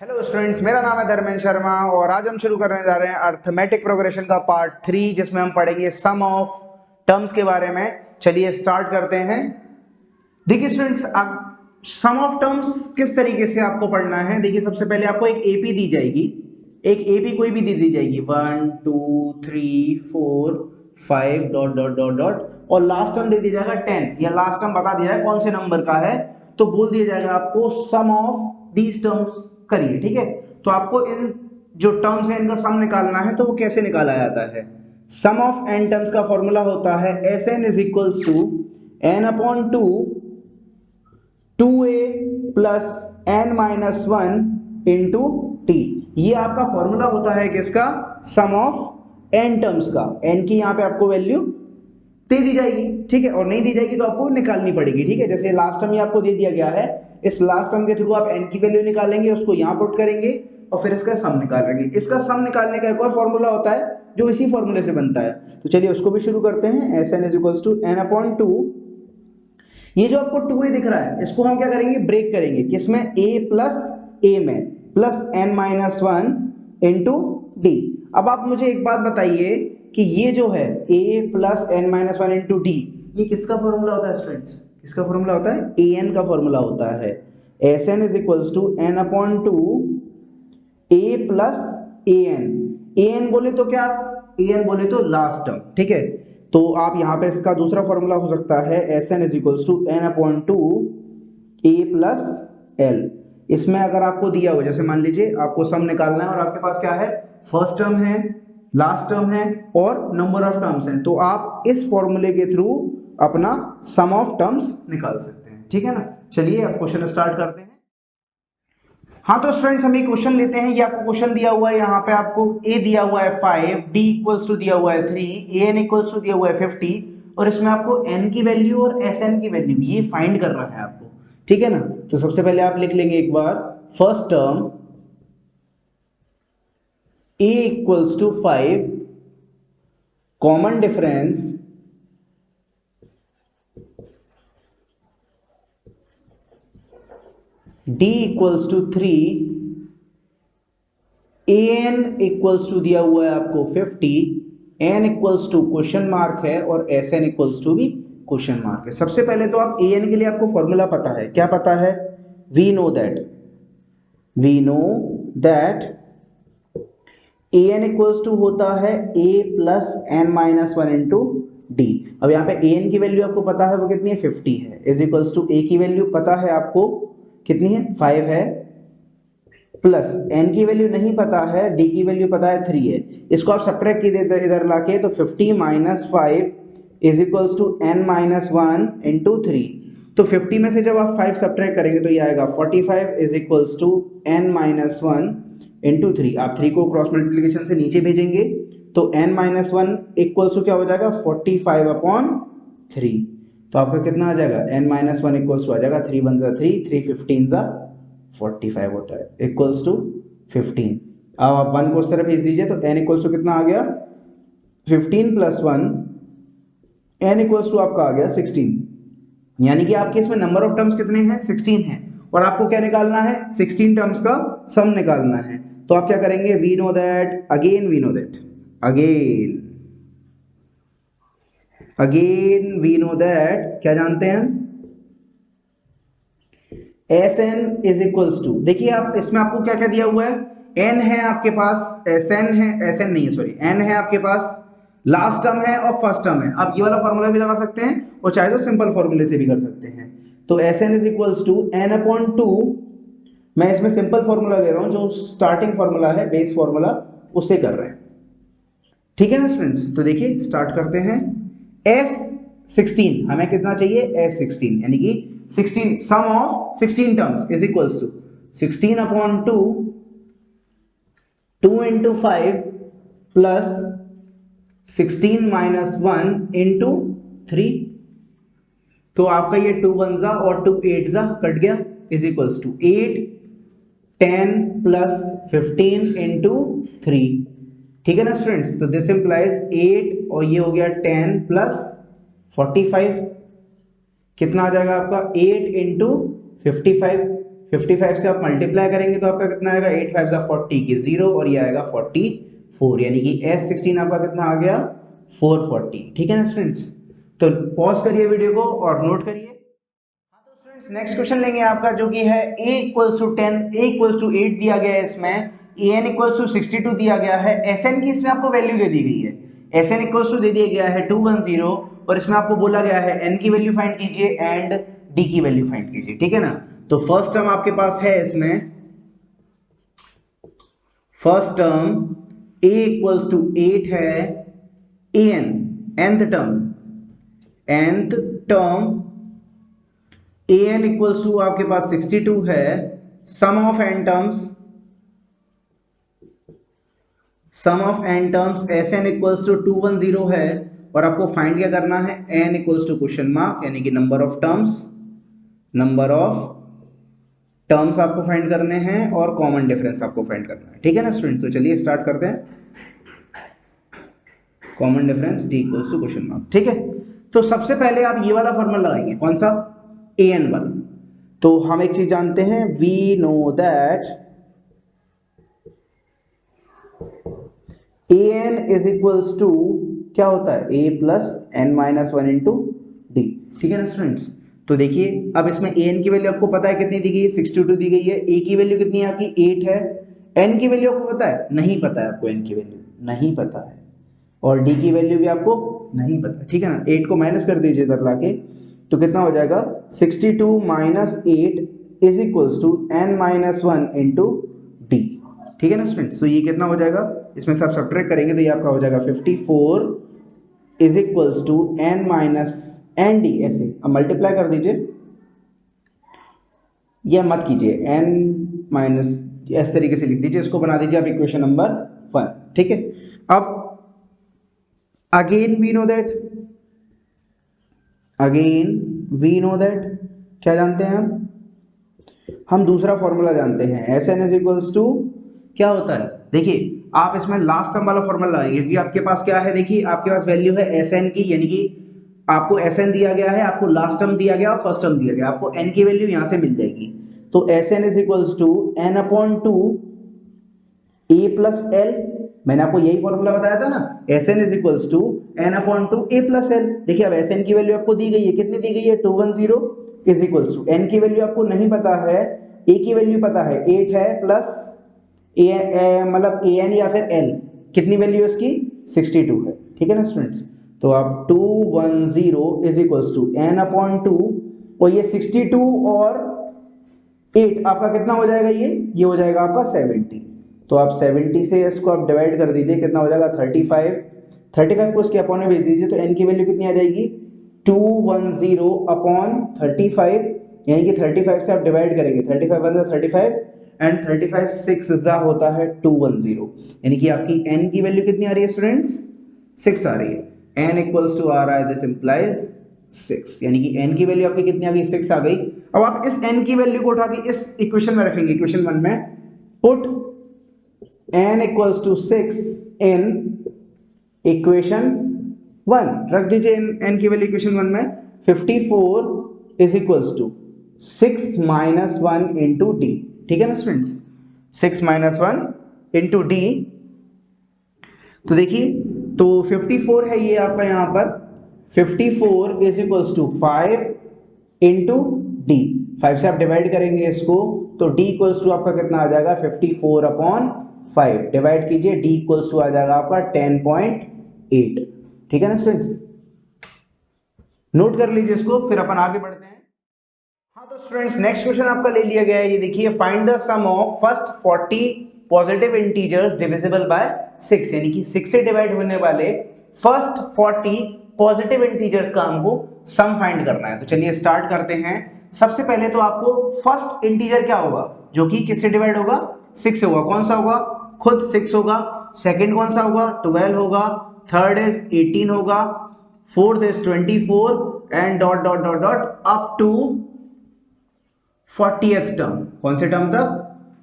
Hello students, मेरा नाम है धर्मेंद्र शर्मा और आज हम शुरू करने जा रहे हैं अर्थमेटिक प्रोग्रेशन का पार्ट 3 जिसमें हम पढ़ेंगे सम ऑफ टर्म्स के बारे में। चलिए स्टार्ट करते हैं। देखिए स्टूडेंट्स, आप सम ऑफ टर्म्स किस तरीके से आपको पढ़ना है। देखिए सबसे पहले आपको एक एपी दी जाएगी, एक एपी कोई भी दी जाएगी 1 2 3 4 5 डॉट डॉट डॉट डॉट और लास्ट टर्म दे दिया जाएगा 10 या लास्ट टर्म बता दिया जाएगा कौन से नंबर का है, तो बोल दिया जाएगा आपको सम ऑफ दीज टर्म्स करिए। ठीक है, तो आपको इन जो टर्म्स है इनका सम निकालना है। तो वो कैसे निकाला जाता है? सम ऑफ एन टर्म्स का फॉर्मूला होता है s n is equals to n upon 2 2a plus n minus 1 into t. ये आपका फॉर्मूला होता है किसका? सम ऑफ एन टर्म्स का। एन की यहाँ पे आपको वैल्यू दे दी जाएगी, ठीक है, और नहीं दी जाएगी तो आपको निकालनी पड़ेगी। ठीक है, जैसे लास्ट टर्म ये आपको दे दिया गया है, इस लास्ट टर्म के थ्रू आप एन की वैल्यू निकालेंगे, उसको यहाँ पुट करेंगे और फिर इसका सम निकालेंगे। इसका सम निकालने का एक और फॉर्मूला होता है जो इसी फॉर्मूले से बनता है। तो चलिए उसको भी शुरू करते हैं। S n is equals to n upon 2। ये जो आपको 2a दिख रहा है इसको हम क्या करेंगे? ब्रेक करेंगे किसमें? a प्लस a में, plus n minus 1 into d. अब आप मुझे एक बात बताइए कि ये जो है a plus n minus 1 into d, ये किसका फॉर्मूला होता है स्टूडेंट्स? किसका फॉर्मूला होता है? an का फॉर्मूला होता है। S n is equals to n upon 2 a plus an बोले तो क्या? an बोले तो लास्ट टर्म। ठीक है, तो आप यहाँ पे इसका दूसरा फॉर्मूला हो सकता है s n is equals to n upon 2 a plus l. इसमें अगर आपको दिया हो, जैसे मान लीजिए आपको सम निकालना है और आपके पास क्या है? फर्स्ट टर्म है, लास्ट टर्म है और नंबर ऑफ टर्म्स हैं, तो आप इस फॉर्मूले के थ्रू अपना सम ऑफ टर्म्स निकाल सकते हैं। ठीक है ना, चलिए अब क्वेश्चन स्टार्ट करते हैं। हाँ तो स्टूडेंट्स हम एक क्वेश्चन लेते हैं। ये आपको क्वेश्चन दिया हुआ है, यहाँ पे आपको a दिया हुआ है 5, d इक्वल्स टू दिया हुआ है 3, an इक्वल्स टू दिया हुआ है 50 और इसमें आपको n की वैल्यू और sn की वैल्यू ये फाइंड करना है आपको। ठीक है ना, तो सबसे पहले आप लिख लेंगे एक बार first term a equals to 5, common difference d equals to 3, an equals to दिया हुआ है आपको 50, n equals to question mark है और sn इक्वल्स टू भी क्वेश्चन मार्क है। सबसे पहले तो आप an के लिए आपको फॉर्मूला पता है, क्या पता है? We know that an equals to होता है a plus n minus 1 into d. अब यहाँ पे an की वैल्यू आपको पता है वो कितनी है? 50 है, इज इक्वल्स टू a की वैल्यू पता है आपको कितनी है? 5 है, प्लस n की वैल्यू नहीं पता है, d की वैल्यू पता है 3 है। इसको आप सब्ट्रैक्ट कीजिए इधर लाके, तो 50 minus 5 is equals to n minus 1 into 3। तो 50 में से जब आप 5 सब्ट्रैक्ट करेंगे तो ये आएगा 45 is equals to n minus 1 into 3। आप 3 को क्रॉस मल्टीप्लीकेशन से नीचे भेजेंगे तो n माइनस 1 इक्वल्स टू क्या हो जाएगा? 45 अपॉन 3। तो आपका कितना आ जाएगा? n माइनस 1 इक्वल्स टू आ जाएगा 3 1 जा 3, 3 15 जा 45 होता है, इक्वल्स टू 15। अब आप 1 को उस तरफ भेज दीजिए तो n इक्वल्स टू कितना आ गया? 15 प्लस 1, n इक्वल्स टू आपका आ गया 16। यानी कि आपके इसमें नंबर ऑफ टर्म्स कितने हैं? 16 हैं, और आपको क्या निकालना है? 16 टर्म्स का सम निकालना है। तो आप क्या करेंगे? We know that again we know that क्या जानते हैं हम? S n is equals to, देखिए आप इसमें आपको क्या क्या दिया हुआ है? एन है आपके पास, एस एन है, एस एन नहीं है सॉरी, एन है आपके पास, लास्ट टर्म है और फर्स्ट टर्म है। आप ये वाला फॉर्मूला भी लगा सकते हैं और चाहे तो सिंपल फॉर्मूले से भी कर सकते हैं। तो s n is equals to n upon 2, मैं इसमें सिंपल फॉर्मूला ले रहा हूं, जो स्टार्टिंग फॉर्मूला है, बेस फॉर्मूला, उसे कर रहे हैं। ठीक है ना स्टूडेंट्स, तो देखिए स्टार्ट करते हैं। S16 हमें कितना चाहिए? S16 यानी कि 16 sum of 16 terms is equals to 16 upon 2 2 into 5 plus 16 minus 1 into 3। तो आपका ये 2 1 जा और 2 8 जा कट गया, is equals to 8 10 plus 15 into 3। ठीक है ना स्टूडेंट्स, तो दिस इंप्लाइज 8 और ये हो गया 10 प्लस 45, कितना आ जाएगा आपका? 8 इंटू 55, 55 से आप मल्टीप्लाई करेंगे तो आपका कितना आएगा, 8 5 जा 40 की 0 और ये आएगा 44, यानी कि S16 आपका कितना आ गया 440। ठीक है ना स्टूडेंट्स, तो पॉज करिए वीडियो को और नोट करिए। हाँ तो स्टूडेंट्स नेक्स्ट क्वेश्चन लेंगे आपका, जो कि है a equals to 10, a equals to 8 दिया गया है, इसमें an इक्वल्स टू 62 दिया गया है, sn की इसमें आपको वैल्यू दे दी गई है, sn इक्वल्स टू दे दिया गया है 210 और इसमें आपको बोला गया है n की वैल्यू फाइंड कीजिए एंड d की वैल्यू फाइंड कीजिए। ठीक है ना, तो फर्स्ट टर्म आपके पास है इसमें, first term a equals to 8 है, an nth term an equals to आपके पास 62 है, sum of n terms sn equals to 210 है, और आपको फाइंड क्या करना है, n equals to question mark यानी कि नंबर ऑफ टर्म्स आपको फाइंड करने हैं और कॉमन डिफरेंस आपको फाइंड करना है। ठीक है ना स्टूडेंट्स, तो चलिए स्टार्ट करते हैं। Common difference d equals to question mark. ठीक है, तो सबसे पहले आप ये वाला फॉर्मूला लगाएंगे, कौन सा, an वाला। तो हम एक चीज जानते हैं, we know that an is equals to क्या होता है, a plus n minus 1 into d. ठीक है ना स्टूडेंट्स, तो देखिए अब इसमें an की वैल्यू आपको पता है कितनी दी गई है, 62 दी गई है, a की वैल्यू कितनी है आपकी 8 है, n की वैल्यू आपको पता है, नहीं पता है आपको, n की वैल्यू नहीं पता है, और d की वैल्यू भी आपको नहीं पता। ठीक है ना, 8 को माइनस कर दीजिए इधर लाके, तो कितना हो जाएगा, 62 minus 8 is equals to n minus 1 into d. ठीक है ना स्टूडेंट्स, तो ये कितना हो जाएगा, इसमें सब सब्ट्रैक्ट करेंगे तो ये आपका हो जाएगा 54 is equals to n minus n d, ऐसे अब मल्टीप्लाई कर दीजिए, यह मत कीजिए, n माइनस इस तरीके से लिख दीजिए, इसको बना दीजिए आप इक्वेशन नंबर 1। ठीक है, अब अगेन वी नो दैट क्या जानते हैं हम दूसरा फॉर्मूला जानते हैं, Sn इज इक्वल्स टू क्या होता है, देखिए आप इसमें लास्ट टर्म वाला फॉर्मूला लगाएंगे, क्योंकि आपके पास क्या है, देखिए आपके पास वैल्यू है Sn की, यानी कि आपको Sn दिया गया है, आपको लास्ट टर्म दिया गया और फर्स्ट टर्म दिया गया, आपको n की वैल्यू यहां से मिल जाएगी, तो Sn is equals to n upon 2 a plus l, मैंने आपको यही फॉर्मूला बताया था ना, Sn is equals to n upon 2 a plus l. देखिए अब Sn की वैल्यू आपको दी गई है, कितनी दी गई है, 210 इज इक्वल्स टू, n की वैल्यू आपको नहीं पता है, a की वैल्यू पता है 8 है, प्लस मतलब an या फिर l, कितनी वैल्यू है उसकी 62 है। ठीक है ना स्टूडेंट्स, तो आप 210 is equals to n upon 2, और ये 62 और 8 आपका कितना हो जाएगा, ये हो जाएगा आपका 70, तो आप 70 से इसको आप डिवाइड कर दीजिए, कितना हो जाएगा 35 को इसके अपॉन में भेज दीजिए, तो n की वैल्यू कितनी आ जाएगी, 210 अपॉन 35, यानी कि 35 से आप डिवाइड करेंगे, 35 1 35 एंड 35 6 जा होता है 210, यानी कि आपकी n की वैल्यू कितनी आ रही है स्टूडेंट्स, 6 आ रही है, n इक्वल्स टू आ रहा है, दिस इंप्लाइज 6, यानी कि n की वैल्यू आपकी कितनी आ गई, 6 आ गई। अब आप इस n की वैल्यू को उठा के इस इक्वेशन में रखेंगे, इक्वेशन 1 में put n equals to 6 in equation 1, रख दीजिए n की वैल्यू इक्वेशन 1 में, 54 is equals to 6 minus 1 into d. ठीक है ना स्टूडेंट्स, 6 माइनस 1 इंटू डी, तो देखिए तो 54 है ये आपका यहाँ पर, 54 is equals to 5 into d, 5 से आप डिवाइड करेंगे इसको, तो d इक्वल्स टू आपका कितना आ जाएगा, 54 अपॉन 5, डिवाइड कीजिए, d इक्वल्स टू आ जाएगा आपका 10.8। ठीक है ना स्टूडेंट्स, नोट कर लीजिए इसको, फिर अपन आगे बढ़ते हैं। हाँ तो स्टूडेंट्स नेक्स्ट क्वेश्चन आपका ले लिया गया है, ये देखिए, find the sum of first 40 positive integers divisible by 6, यानी कि 6 से डिवाइड होने वाले फर्स्ट 40 पॉजिटिव इंटीजर्स का हमको सम फाइंड करना है। तो चलिए स्टार्ट करते हैं। सबसे पहले तो आपको फर्स्ट इंटीजर क्या होगा, जो कि किससे डिवाइड होगा, 6 से होगा, कौन सा होगा, खुद 6 होगा, सेकंड कौन सा होगा, 12 होगा, थर्ड इज 18 होगा, fourth is 24 and dot dot dot dot up to 40th term, कौन से टर्म तक,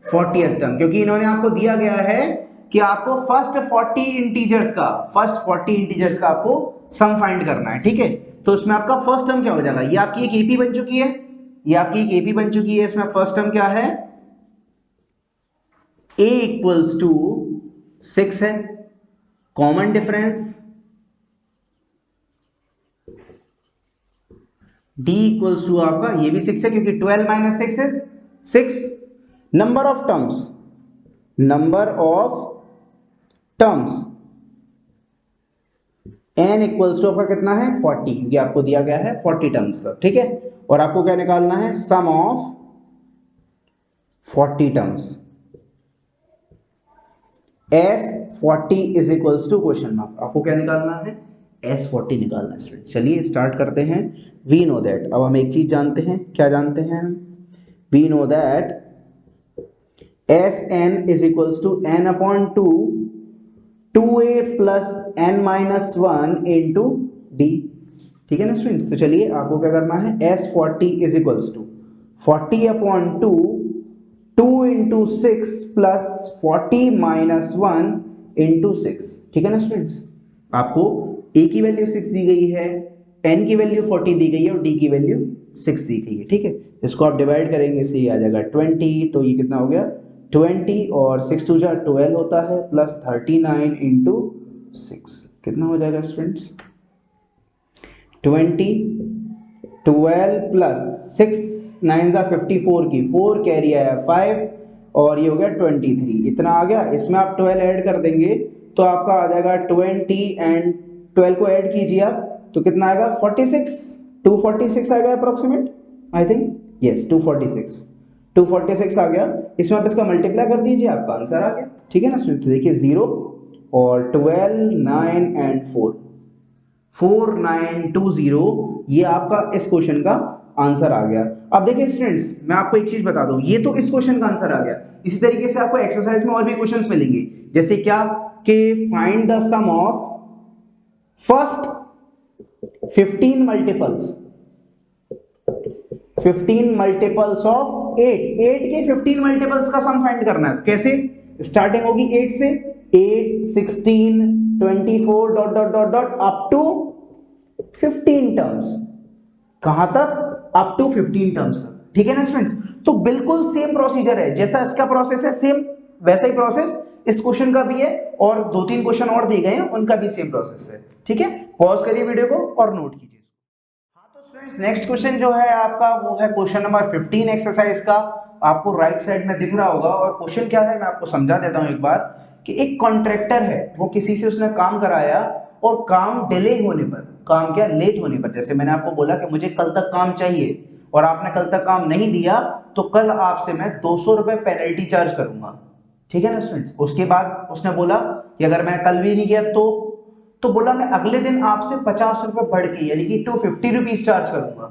40th टर्म, क्योंकि इन्होंने आपको दिया गया है कि आपको फर्स्ट 40 इंटीजर्स का आपको सम फाइंड करना है। ठीक है, तो उसमें आपका फर्स्ट टर्म क्या हो जाएगा, ये आपकी एक एपी बन चुकी है, ये आपकी एक एपी बन चुकी है। इसमें फर्स्ट टर्म क्या है, a इक्वल्स टू 6 है, common difference d equals to आपका ये भी 6 है क्योंकि 12 minus 6 is 6। Number of terms, number of terms n equals to आपका कितना है 40, क्योंकि आपको दिया गया है 40 टर्म्स का, ठीक है। और आपको क्या निकालना है, sum of 40 terms. S40 is equals to question mark, आपको क्या निकालना है, S40 निकालना है स्टूडेंट। चलिए स्टार्ट करते हैं। वी नो दैट, अब हम एक चीज जानते हैं, क्या जानते हैं हम, we know that Sn is equals to n upon 2 2a plus n minus 1 into d, ठीक है ना स्टूडेंट्स। तो चलिए आपको क्या करना है, S40 is equals to 40 upon 2 2 into 6 plus 40 minus 1 into 6, ठीक है ना स्टूडेंट्स। आपको a की वैल्यू 6 दी गई है, n की वैल्यू 40 दी गई है और d की वैल्यू 6 दी गई है, ठीक है। इसको आप डिवाइड करेंगे, इससे ये आ जाएगा 20, तो ये कितना हो गया 20 और 6 टू जा 12 होता है, प्लस 39 इंटू 6 कितना हो जाएगा स्टूडेंट्स, 20 12 प्लस 6 9 जा 54 की 4 कैरी आया 5 और ये हो गया 23, इतना आ गया। इसमें आप 12 ऐड कर देंगे तो आपका आ जाएगा 20 एंड 12 को ऐड कीजिए आप तो कितना आएगा 46, 246 आएगा अप्रोक्सीमेट, आई थिंक यस 246 आ गया। इसमें आप इसका मल्टीप्लाई कर दीजिए, आपका आंसर आ गया, ठीक है ना। तो देखिए 0 और 12 9 एंड 4 4920, ये आपका इस क्वेश्चन का आंसर आ गया। अब देखिए स्टूडेंट्स, मैं आपको एक चीज बता दूं, ये तो इस क्वेश्चन का आंसर आ गया। इसी तरीके से आपको एक्सरसाइज में और भी क्वेश्चंस मिलेंगे, जैसे क्या कि find the sum of first 15 multiples, 15 multiples of 8 के 15 मल्टीपल्स का सम फाइंड करना है। कैसे, स्टार्टिंग होगी 8 से, 8 16 24 dot dot dot dot up to 15 terms, कहां तक, अप टू 15 टर्म्स, ठीक है ना स्टूडेंट्स। तो बिल्कुल सेम प्रोसीजर है, जैसा इसका प्रोसेस है सेम वैसा ही प्रोसेस इस क्वेश्चन का भी है, और 2-3 क्वेश्चन और दिए गए हैं उनका भी सेम प्रोसेस है, ठीक है। पॉज करिए वीडियो को और नोट कीजिए। हाँ तो स्टूडेंट्स, नेक्स्ट क्वेश्चन जो है आपका वो है क्वेश्चन नंबर 15 एक्सरसाइज का, आपको राइट साइड में दिख रहा होगा। और क्वेश्चन क्या है मैं आपको समझा देता हूं एक बार, कि एक कॉन्ट्रैक्टर है, वो किसी से उसने काम कराया और काम डिले होने पर, काम क्या लेट होने पर, जैसे मैंने आपको बोला कि मुझे कल तक काम चाहिए और आपने कल तक काम नहीं दिया तो कल आपसे मैं 200 रुपए पेनल्टी चार्ज करूंगा, ठीक है ना स्टूडेंट्स। उसके बाद उसने बोला कि अगर मैं कल भी नहीं किया तो बोला मैं अगले दिन आपसे 50 रुपए बढ़ के यानी कि 250 रुपीज चार्ज करूंगा।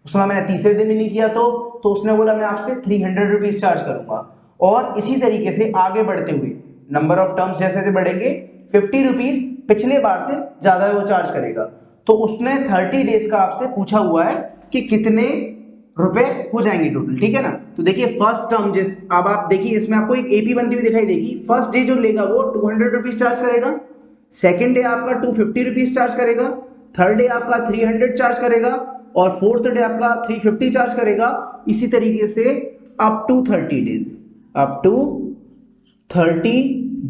उसने मैंने तीसरे दिन भी नहीं किया तो उसने बोला मैं आपसे 300 रुपीज चार्ज करूंगा। और इसी तरीके से आगे बढ़ते हुए नंबर ऑफ टर्म्स जैसे जैसे बढ़ेंगे 50 रुपीज पिछले बार से ज्यादा वो चार्ज करेगा। तो उसने 30 डेज का आपसे पूछा हुआ है कि कितने रुपए हो जाएंगे टोटल, ठीक है ना। तो देखिए फर्स्ट टर्म जिस, अब आप देखिए इसमें आपको एक एपी बनती हुई दिखाई देगी। फर्स्ट डे जो लेगा वो 200 रुपीज चार्ज करेगा, सेकेंड डे आपका 250 रुपीज चार्ज करेगा, थर्ड डे आपका 300 चार्ज करेगा और फोर्थ डे आपका 350 चार्ज करेगा। इसी तरीके से up to 30 days, up to 30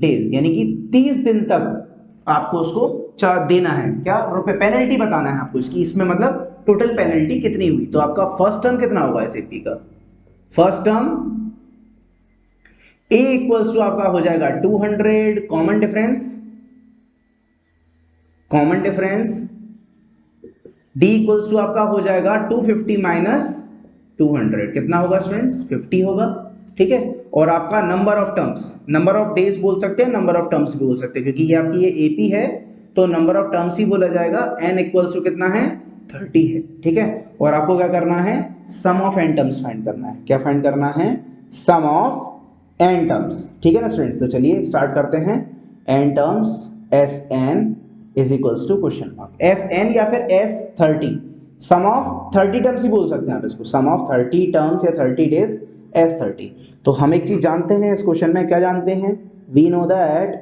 days यानी कि 30 दिन तक आपको उसको चार्ज देना है, क्या रुपए पेनल्टी बताना है आपको इसकी, इसमें मतलब टोटल पेनल्टी कितनी हुई। तो आपका फर्स्ट टर्म कितना होगा इस एपी का, first term a equals to आपका हो जाएगा 200 common difference, common difference d equals to आपका हो जाएगा 250 माइनस 200, कितना होगा स्टूडेंट्स 50 होगा, ठीक है। और आपका number of terms, number of days बोल सकते हैं, नंबर ऑफ टर्म्स भी बोल सकते हैं, क्योंकि ये आपकी ये एपी है तो नंबर ऑफ टर्म्स ही बोला जाएगा। n इक्वल्स टू कितना है 30 है, ठीक है। और आपको क्या करना है, sum of n terms find करना है, क्या फाइंड करना है, सम ऑफ n टर्म्स, ठीक है ना स्टूडेंट्स। तो चलिए स्टार्ट करते हैं। n terms Sn is equals to question mark Sn या फिर S30, सम ऑफ 30 टर्म्स ही बोल सकते हैं आप इसको, सम ऑफ 30 टर्म्स या 30 डेज S30। तो हम एक चीज जानते हैं इस क्वेश्चन में, क्या जानते हैं, we know that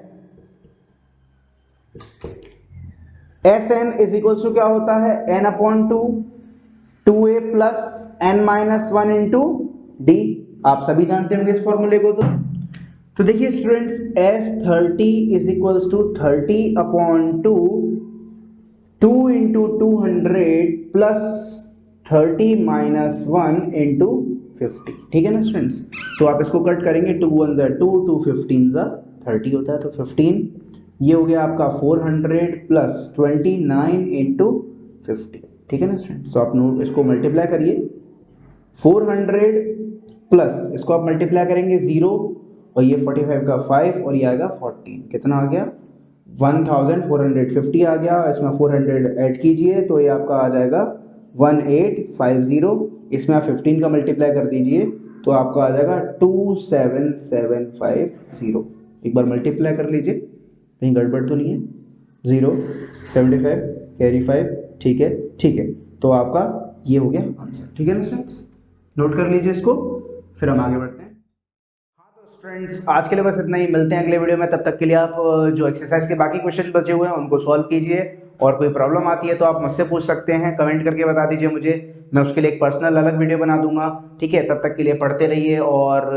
Sn is equals to क्या होता है n upon 2 2a plus n minus 1 into d. आप सभी जानते होंगे इस फॉर्मूले को। तो देखिए students, S30 is equals to 30 upon 2 into 200 plus 30 minus 1 into 50। ठीक है ना स्टूडेंट्स, तो आप इसको कट करेंगे, 2 1 ज़ा 2, 2 15 ज़ा 30 होता है, तो 15 ये हो गया आपका 400 प्लस 29 इंटू 50। ठीक है ना स्टूडेंट्स, तो आप नोट इसको मल्टीप्लाई करिए, 400 प्लस इसको आप मल्टीप्लाई करेंगे 0 और ये 45 का 5 और ये आएगा 14, कितना आ गया 1450 आ गया। इसमें 400 ऐड कीजिए तो ये आपका आ जाएगा 1850। इसमें आप 15 का मल्टीप्लाई कर दीजिए तो आपका आ जाएगा 27750। एक बार मल्टीप्लाई कर लीजिए, कहीं गड़बड़ तो नहीं है। 0 75 कैरी 5, ठीक है ठीक है, तो आपका ये हो गया आंसर। ठीक है ना स्टूडेंट्स, नोट कर लीजिए इसको, फिर हम आगे बढ़ते हैं। फ्रेंड्स आज के लिए बस इतना ही, मिलते हैं अगले वीडियो में। तब तक के लिए आप जो एक्सरसाइज के बाकी क्वेश्चन बचे हुए हैं उनको सॉल्व कीजिए, और कोई प्रॉब्लम आती है तो आप मुझसे पूछ सकते हैं, कमेंट करके बता दीजिए मुझे, मैं उसके लिए एक पर्सनल अलग वीडियो बना दूंगा। ठीक है, तब तक के लिए पढ़ते रहिए और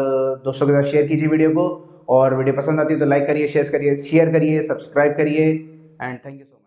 दोस्तों के साथ शेयर कीजिए वीडियो को, और वीडियो पसंद आती है तो लाइक करिए, शेयर करिए, सब्सक्राइब करिए, and thank you so much.